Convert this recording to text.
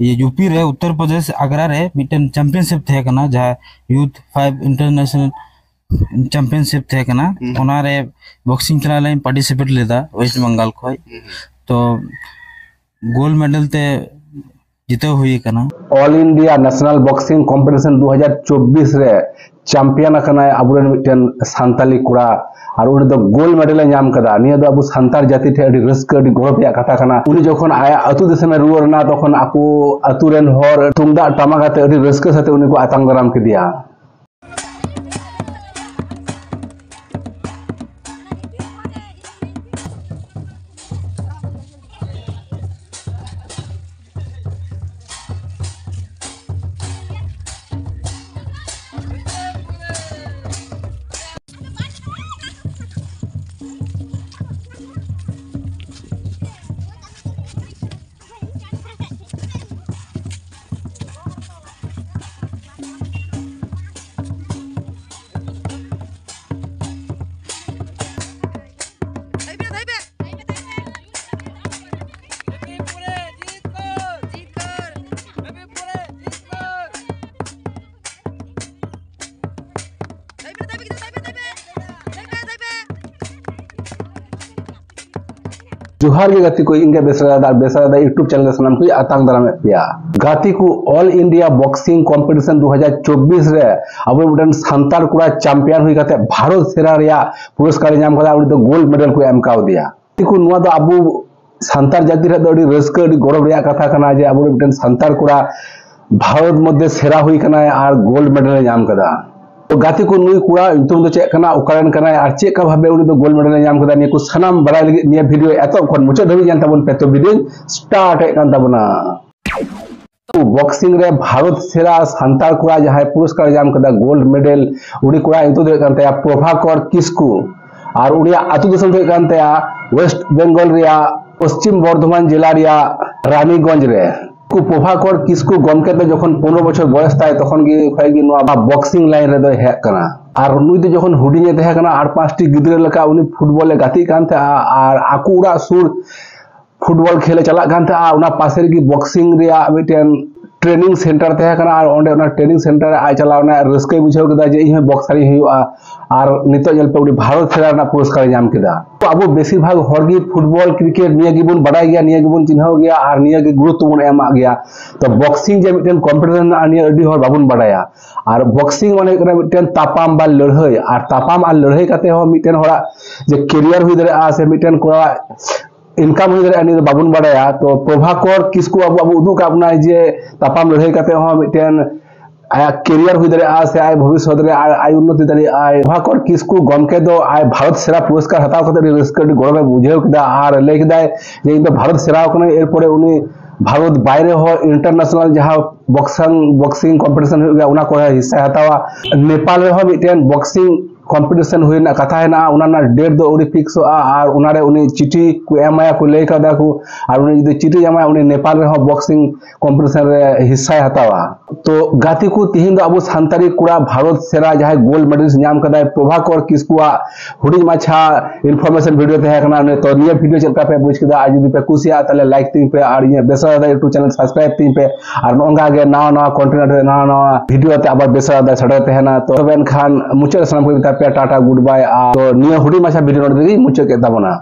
ये यूपी रे उत्तर प्रदेश आगरा रे मिटन चैंपियनशिप थे कना जहाँ यूथ 5 इंटरनेशनल चैंपियनशिप थे कना ओना रे बॉक्सिंग खेला लाइन पार्टिसिपेट लेदा वेस्ट बंगाल खोय तो गोल्ड मेडल ते जीते हुई कना। All India national boxing competition 2024 रे चैंपियन अकना अबुरेन मिटन सांताली कुड़ा और उनी दो गोल्ड मेडल नाम कदा। निया दो अबु सांतार जाति ठे अडी रस्क अडी गौरव या कथा कना। उनी जखन आया अतु दिसमे रुवर ना तखन आकु अतुरेन हर तुंगदा टमाक आते अडी रस्क साथे उनी को आतंग दाराम केदिया। जोहार के गति को इनके बेसरादा यूट्यूब चैनल सनाम को आतंक दाराम पिया गति को ऑल इंडिया बॉक्सिंग कंपटीशन 2024 रे अब मिटन सांतार कुड़ा चैंपियन हुई कते भारत सेरा रिया पुरस्कार नाम कदा उनी तो गोल्ड मेडल को एम काव दिया को नुआ दो अबु सांतार जाति रे दो रस्क गौरव रिया कथा कना जे अब मिटन सांतार कुड़ा भारत मध्य सेरा हुई कना और गोल्ड मेडल नाम कदा। तो गाती को नुई कुड़ा तुम तो चेक कना उकारण कना और चेक का भाबे उनी तो गोल्ड मेडल नाम कदा। निया को सनाम बराय लगी निया वीडियो एतो खन मुचे धबी जान ताबन पे तो वीडियो स्टार्ट है कान ताबना। तो बॉक्सिंग रे भारत सेरा सांतार कुड़ा जहां पुरस्कार नाम कदा गोल्ड मेडल उनी कुड़ा इतो दे कान तया प्रभाकर किस्कू और उनी आतु दिसम दे कान तया वेस्ट बंगाल रिया पश्चिम बर्धमान जिला रिया रानीगंज रे को प्रभाकर किस्कू गमके तो जखन 15 बछर बयस ताय तखन गे खयगी नुआ बॉक्सिंग लाइन रे दो हे कना और नुई तो जखन हुडिंगे तहे कना और 5टी गिद्रे लका उनी फुटबॉल गाती कान थे और आकुड़ा सुर फुटबॉल खेले चला कान थे उना पासे रे बॉक्सिंग रिया मिटेन ट्रेनिंग सेंटर तहे कना और ओंडे उना ट्रेनिंग सेंटर आ चलावना रस्के बुझाव केदा जे इहे बॉक्सरी हुआ और नितो जल पे उडी भारत सेरा ना पुरस्कार नाम केदा। तो अब बेसिर भाग हरगी फुटबॉल क्रिकेट निया गिबुन बडाय गया निया गिबुन चिन्हाव गया और निया के गुरुत्व बन एमा गया। तो बॉक्सिंग जे मिटेन कॉम्पिटिशन निया अडी हर बाबुन बडाया और बॉक्सिंग माने कना मिटेन तापाम बा लड़ाई और तापाम और लड़ाई काते हो मिटेन होरा जे कैरियर हुई दरे आ से मिटेन कोरा इनकम हुई दरे अनि बाबुन बडाया। तो प्रभाकर किसको अब उदु का अपना जे तापाम लड़ाई काते हो मिटेन आया कैरियर हुई दरे आ से आय भविष्य दरे आय उन्नति दरे आय प्रभाकर किसको गमके दो आय भारत सेरा पुरस्कार हताव कते रस्क गौरव बुझेव केदा और लय केदा जे इन भारत सेरा कने एरपरे उनी भारत बाहरे हो इंटरनेशनल जहां बॉक्सिंग कंपटीशन हो गया उना को हिस्सा हतावा। नेपाल रे हो मिटेन बॉक्सिंग कंपटीशन हुई ना कथा है ना उना ना डेट दो उडी फिक्स और उना रे उनी चिठी को एमाया को लेका दाकू और उनी जदी चिठी एमाया उनी नेपाल रे हो बॉक्सिंग कंपटीशन रे हिस्सा हतावा। तो गाती को तिहिन दो अबु सांतारी कुड़ा भारत सेरा जहां गोल्ड मेडल नाम कदा प्रभाकर किसकुआ हुडी माछा इन्फॉर्मेशन वीडियो तहे कना ने तो निया वीडियो चलका पे बुझ केदा आज जदी पे कुसिया तले लाइक तिंग पे और ये बेसरादा यूट्यूब चैनल सब्सक्राइब तिंग पे और नोंगा गे नवा कंटेंट नवा वीडियो ते आबार बेसरादा सडे तहेना। तो बेन खान मुचे सलाम को टाटा गुड बाय। तो निया हुडी माछा वीडियो नोट मुचे के ताबना।